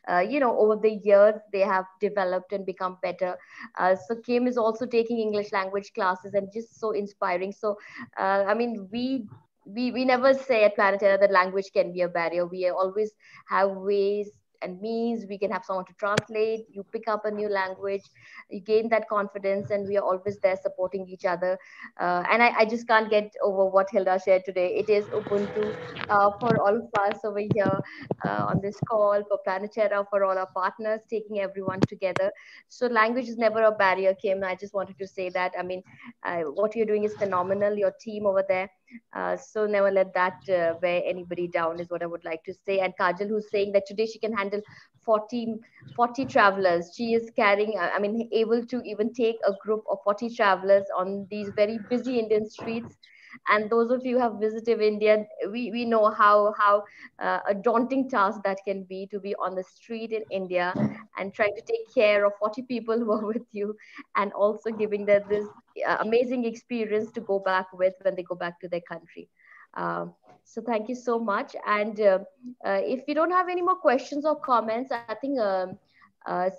over the years they have developed and become better. So Kim is also taking English language classes, and just so inspiring. So, I mean, we never say at Planet Terra that language can be a barrier. We always have ways and means. We can have someone to translate. You pick up a new language, you gain that confidence, and we are always there supporting each other. And I just can't get over what Hilda shared today. It is Ubuntu for all of us over here on this call, for Planet Terra, for all our partners, taking everyone together. So language is never a barrier, Kim. I just wanted to say that. I mean, what you're doing is phenomenal. Your team over there. So never let that weigh anybody down is what I would like to say. And Kajal, who's saying that today she can handle 40 travelers. She is carrying, I mean, able to even take a group of 40 travelers on these very busy Indian streets. And those of you who have visited India, we know how a daunting task that can be, to be on the street in India and trying to take care of 40 people who are with you, and also giving them this amazing experience to go back with when they go back to their country. So thank you so much. And if you don't have any more questions or comments, I think,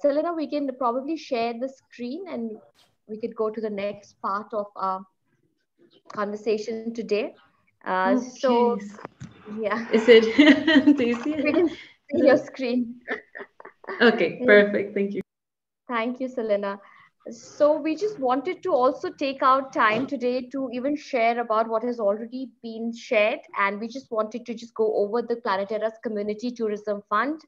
Selena, we can probably share the screen, and we could go to the next part of our conversation today. So Okay. yeah, Is it? Do you see we it? can see your screen. Okay, perfect. Thank you. Thank you, Selena. So we just wanted to also take out time today to even share about what has already been shared, and we just wanted to just go over the Planetera's Community Tourism Fund.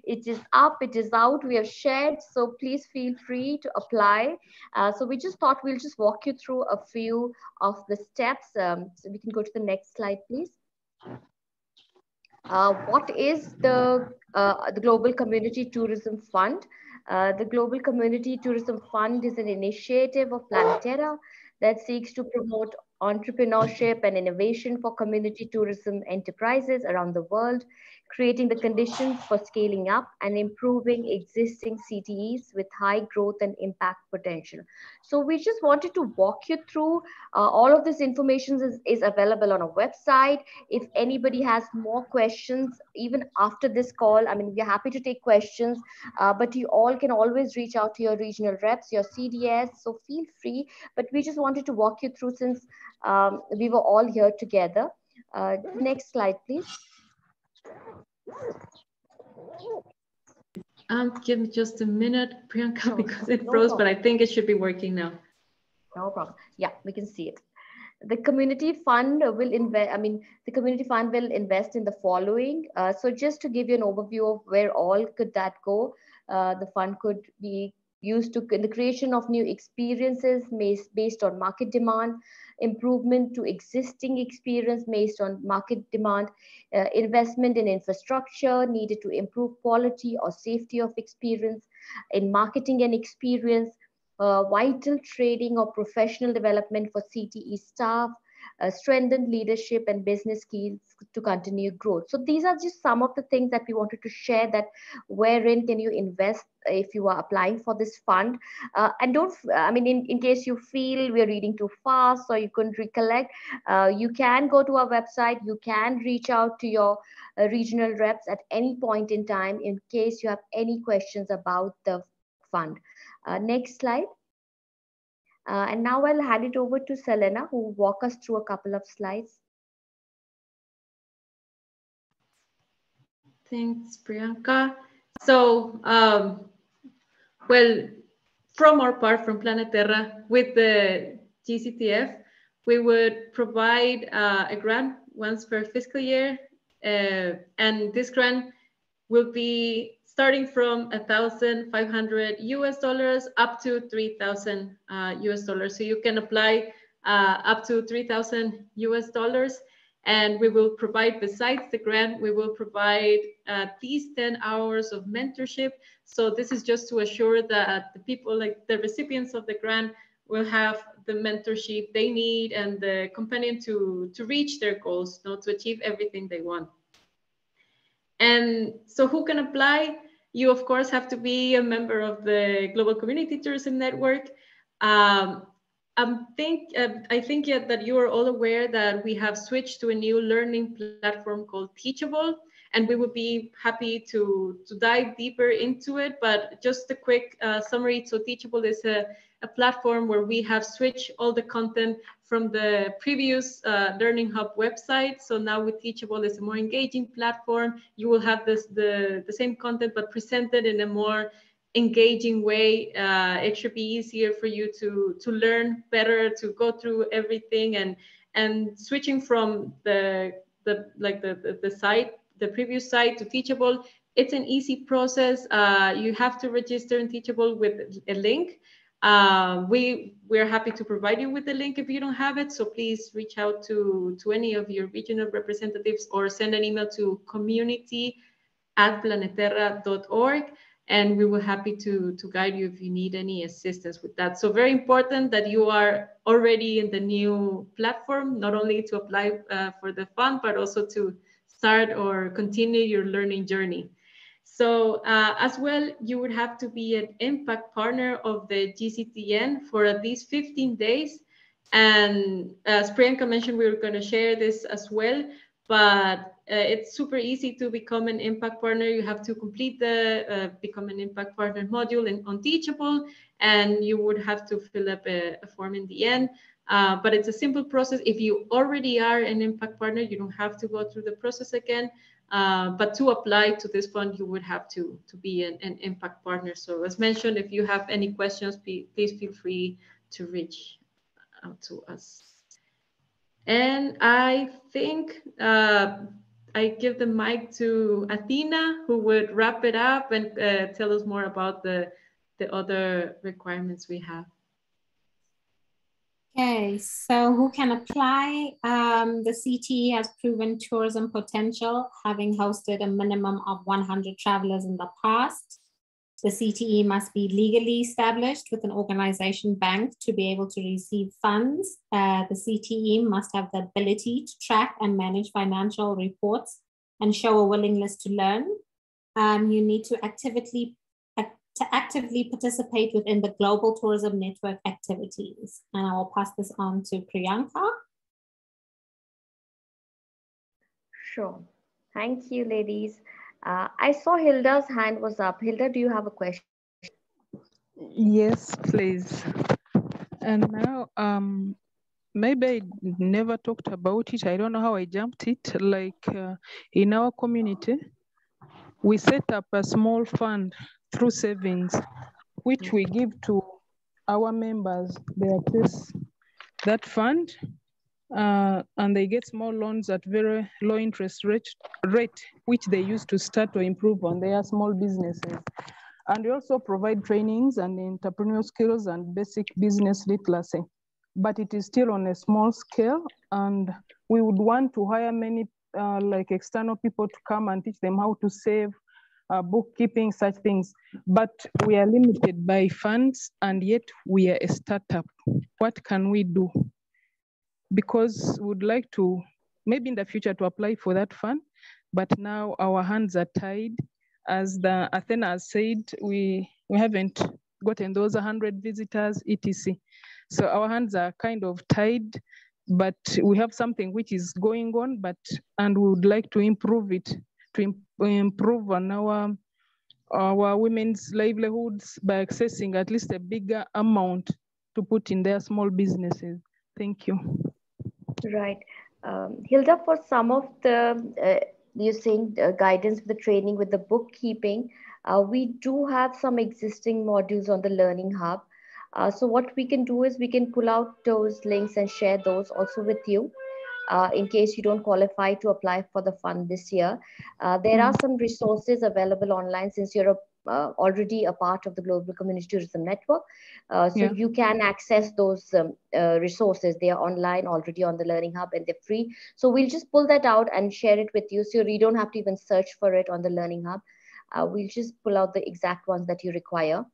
It is up, it is out, we have shared, so please feel free to apply. So we just thought we'll just walk you through a few of the steps. So we can go to the next slide, please. What is the Global Community Tourism Fund? The Global Community Tourism Fund is an initiative of Planetera that seeks to promote entrepreneurship and innovation for community tourism enterprises around the world, creating the conditions for scaling up and improving existing CTEs with high growth and impact potential. So we just wanted to walk you through all of this information is available on our website. If anybody has more questions, even after this call, I mean, we're happy to take questions, but you all can always reach out to your regional reps, your CDS, so feel free. But we just wanted to walk you through, since we were all here together. Next slide, please. Give me just a minute, Priyanka, because it froze, but I think it should be working now. No problem. Yeah, we can see it. The community fund will invest. I mean, the community fund will invest in the following. So just to give you an overview of where all could that go, the fund could be used to in the creation of new experiences based on market demand, improvement to existing experience based on market demand, investment in infrastructure needed to improve quality or safety of experience, in marketing and experience, vital training or professional development for CTE staff, strengthened leadership and business skills to continue growth. So these are just some of the things that we wanted to share, that wherein can you invest if you are applying for this fund. And don't, I mean, in case you feel we're reading too fast or you couldn't recollect, you can go to our website, you can reach out to your regional reps at any point in time in case you have any questions about the fund. Next slide. And now I'll hand it over to Selena, who will walk us through a couple of slides. Thanks, Priyanka. So, well, from our part, from Planet Terra, with the GCTF, we would provide a grant once per fiscal year. And this grant will be starting from $1,500 up to $3,000 So you can apply up to $3,000, and we will provide, besides the grant, we will provide at least 10 hours of mentorship. So this is just to assure that the people, like the recipients of the grant, will have the mentorship they need and the companion to reach their goals, to achieve everything they want. And so who can apply? You, of course, have to be a member of the Global Community Tourism Network. I think yet that you are all aware that we have switched to a new learning platform called Teachable, and we would be happy to dive deeper into it. But just a quick summary. So Teachable is a platform where we have switched all the content from the previous Learning Hub website. So now with Teachable, it's a more engaging platform. You will have the same content, but presented in a more engaging way. It should be easier for you to learn better, to go through everything, and switching from the site, the previous site, to Teachable. It's an easy process. You have to register in Teachable with a link. We're happy to provide you with the link if you don't have it. So please reach out to any of your regional representatives or send an email to community@planeterra.org. And we will happy to guide you if you need any assistance with that. So very important that you are already in the new platform, not only to apply for the fund, but also to start or continue your learning journey. So as well, you would have to be an impact partner of the GCTN for at least 15 days. And as Priyanka mentioned, we were going to share this as well, but it's super easy to become an impact partner. You have to complete the become an impact partner module on Teachable, and you would have to fill up a form in the end. But it's a simple process. If you already are an impact partner, you don't have to go through the process again. But to apply to this fund, you would have to be an impact partner. So as mentioned, if you have any questions, please feel free to reach out to us. And I think I give the mic to Athena, who would wrap it up and tell us more about the other requirements we have. Okay, so who can apply? The CTE has proven tourism potential, having hosted a minimum of 100 travelers in the past. The CTE must be legally established with an organization bank to be able to receive funds. The CTE must have the ability to track and manage financial reports and show a willingness to learn. You need to actively participate within the Global Tourism Network activities. And I will pass this on to Priyanka. Sure. Thank you, ladies. I saw Hilda's hand was up. Hilda, do you have a question? Yes, please. And now, maybe I never talked about it. I don't know how I jumped it. Like in our community, we set up a small fund through savings, which we give to our members. They access that fund and they get small loans at very low interest rate, which they use to start or improve on their small businesses. And we also provide trainings and entrepreneurial skills and basic business literacy, but it is still on a small scale. And we would want to hire many like external people to come and teach them how to save, bookkeeping, such things. But we are limited by funds, and yet we are a startup. What can we do? Because we would like to, maybe in the future, to apply for that fund, but now our hands are tied. As the Athena has said, we haven't gotten those 100 visitors, etc. So our hands are kind of tied, but we have something which is going on, and we would like to improve it, to improve on our women's livelihoods by accessing at least a bigger amount to put in their small businesses. Thank you. Right. Hilda, for some of the, you're saying guidance, the training with the bookkeeping, we do have some existing modules on the Learning Hub. So what we can do is we can pull out those links and share those also with you. In case you don't qualify to apply for the fund this year. There are some resources available online since you're already a part of the Global Community Tourism Network. So you can access those resources. They are online already on the Learning Hub and they're free. So we'll just pull that out and share it with you. So you don't have to even search for it on the Learning Hub. We'll just pull out the exact ones that you require.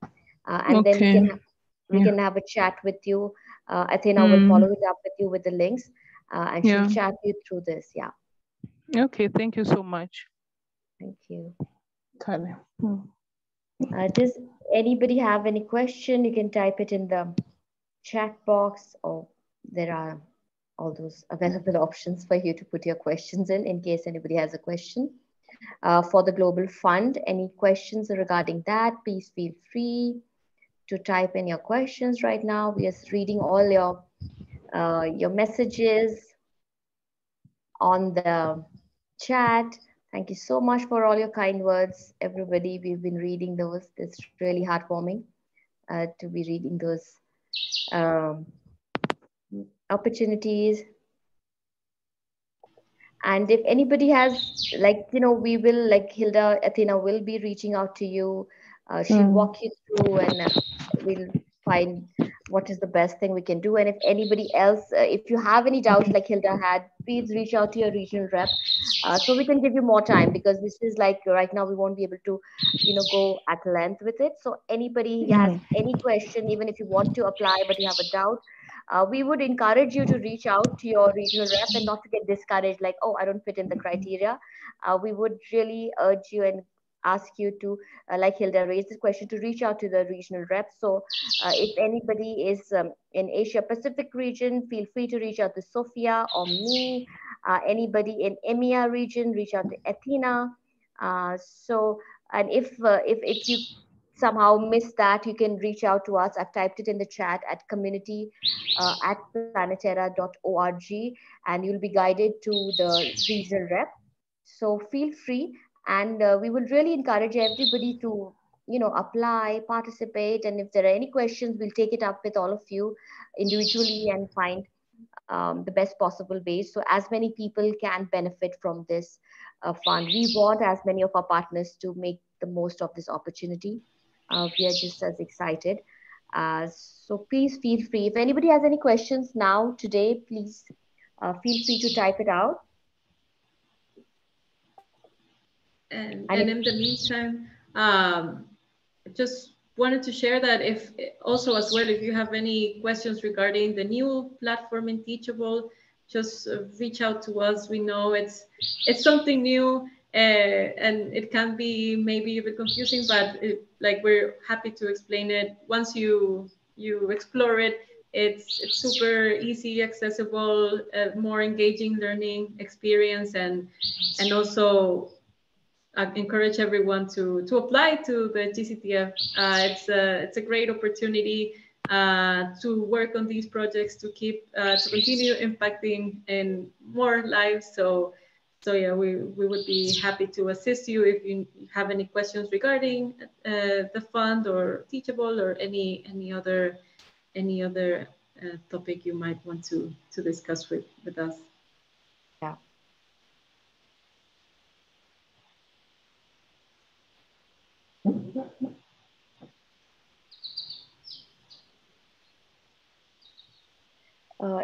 And then we can have a chat with you. Athena will follow it up with you with the links. And she'll chat you through this. Yeah. Okay, thank you so much. Thank you. Does anybody have any question? You can type it in the chat box, or there are all those available options for you to put your questions in case anybody has a question. For the Global Fund, any questions regarding that, please feel free to type in your questions right now. We are reading all your messages on the chat. Thank you so much for all your kind words, everybody. We've been reading those. It's really heartwarming to be reading those um, opportunities. And if anybody has, like, we will, like Hilda, Athena will be reaching out to you. She'll walk you through, and we'll find what is the best thing we can do. And if anybody else, if you have any doubts like Hilda had, please reach out to your regional rep so we can give you more time, because this is like right now we won't be able to, go at length with it. So anybody has any question, even if you want to apply but you have a doubt, we would encourage you to reach out to your regional rep and not to get discouraged like, oh, I don't fit in the criteria. We would really urge you and ask you to, like Hilda raised the question, to reach out to the regional rep. So if anybody is in Asia Pacific region, feel free to reach out to Sophia or me. Anybody in EMEA region, reach out to Athena. And if you somehow missed that, you can reach out to us. I've typed it in the chat at community at planetera.org, and you'll be guided to the regional rep. So feel free, and we will really encourage everybody to, apply, participate, and if there are any questions, we'll take it up with all of you individually and find the best possible ways so as many people can benefit from this fund. We want as many of our partners to make the most of this opportunity. We are just as excited. So please feel free. If anybody has any questions now, today, please feel free to type it out. And in the meantime, just wanted to share that if also as well, if you have any questions regarding the new platform in Teachable, just reach out to us. We know it's something new and it can be maybe a bit confusing, but like we're happy to explain it. Once you explore it, it's super easy, accessible, more engaging learning experience, and also I encourage everyone to apply to the GCTF. It's a great opportunity to work on these projects, to continue impacting in more lives. So yeah, we would be happy to assist you if you have any questions regarding the fund or Teachable or any other topic you might want to discuss with us. Yeah.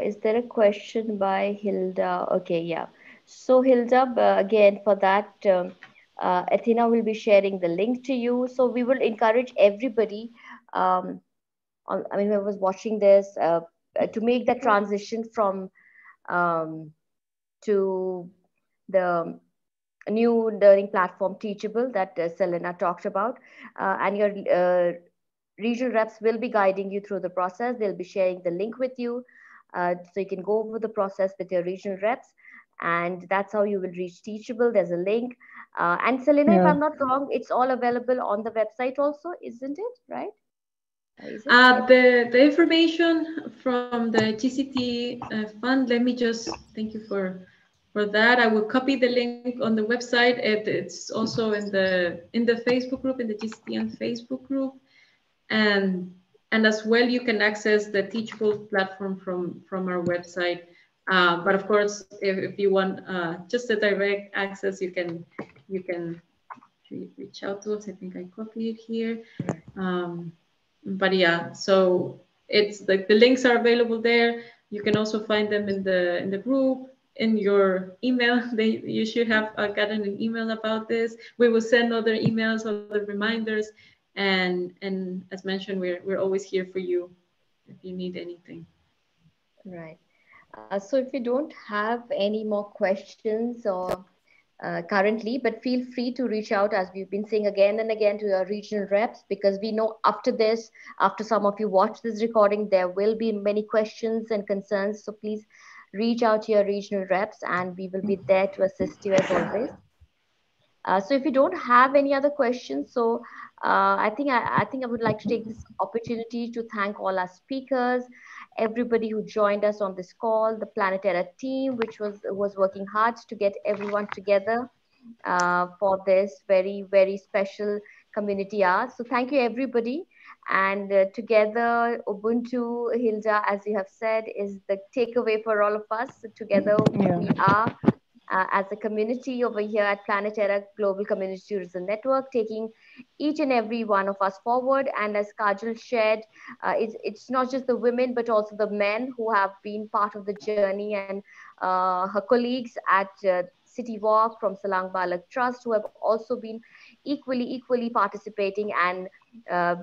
Is there a question by Hilda? Okay, yeah. So Hilda, again, for that, Athena will be sharing the link to you. So we will encourage everybody, I mean, who was watching this, to make that transition from to the new learning platform Teachable that Selena talked about. And your regional reps will be guiding you through the process. They'll be sharing the link with you. So you can go over the process with your regional reps, and that's how you will reach Teachable. There's a link. And Selena, if I'm not wrong, it's all available on the website also, isn't it? Right? Is it? The information from the GCT fund, let me just, thank you for that. I will copy the link on the website. It's also in the Facebook group, in the GCTN Facebook group. And as well, you can access the Teachable platform from our website. But of course, if you want just a direct access, you can reach out to us. I think I copied it here. But yeah, so it's like the links are available there. You can also find them in the group, in your email. You should have gotten an email about this. We will send other emails, other reminders. And as mentioned, we're always here for you if you need anything. Right. So if you don't have any more questions, or currently, but feel free to reach out, as we've been saying again and again, to your regional reps, because we know after this, after some of you watch this recording, there will be many questions and concerns. So please reach out to your regional reps and we will be there to assist you as always. So if you don't have any other questions, so I think I would like to take this opportunity to thank all our speakers, everybody who joined us on this call, the Planetera team, which was working hard to get everyone together for this very special community hour. So thank you everybody. And together, Ubuntu, Hilda, as you have said, is the takeaway for all of us. So together we are as a community over here at Planetera Global Community Tourism Network, taking each and every one of us forward. And as Kajal shared, it's not just the women, but also the men who have been part of the journey, and her colleagues at City Walk from Salang Balak Trust, who have also been equally participating and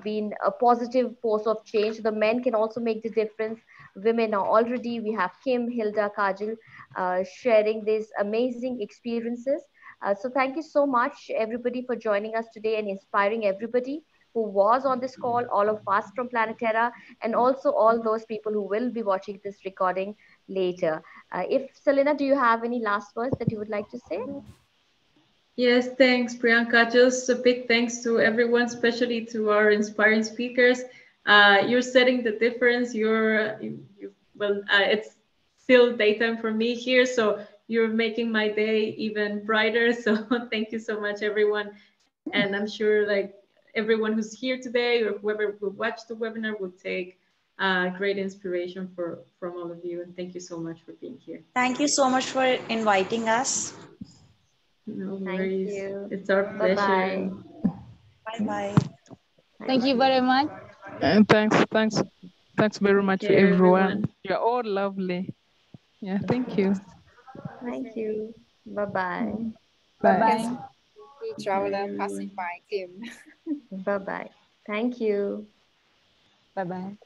been a positive force of change. The men can also make the difference. Women are already, we have Kim, Hilda, Kajal, sharing these amazing experiences. So thank you so much, everybody, for joining us today and inspiring everybody who was on this call, all of us from Planetera, and also all those people who will be watching this recording later. If Selena, do you have any last words that you would like to say? Yes, thanks, Priyanka. Just a big thanks to everyone, especially to our inspiring speakers. You're setting the difference. It's still daytime for me here, so you're making my day even brighter. So thank you so much, everyone. And I'm sure like everyone who's here today or whoever will watch the webinar will take great inspiration from all of you. And thank you so much for being here. Thank you so much for inviting us. No worries. Thank you. It's our pleasure. Bye-bye. Thank you very much. And thanks very much to everyone. You're all lovely. Yeah, thank you. Thank you. Bye-bye. Bye-bye. Traveler passing by, Kim. Bye-bye. Thank you. Bye-bye.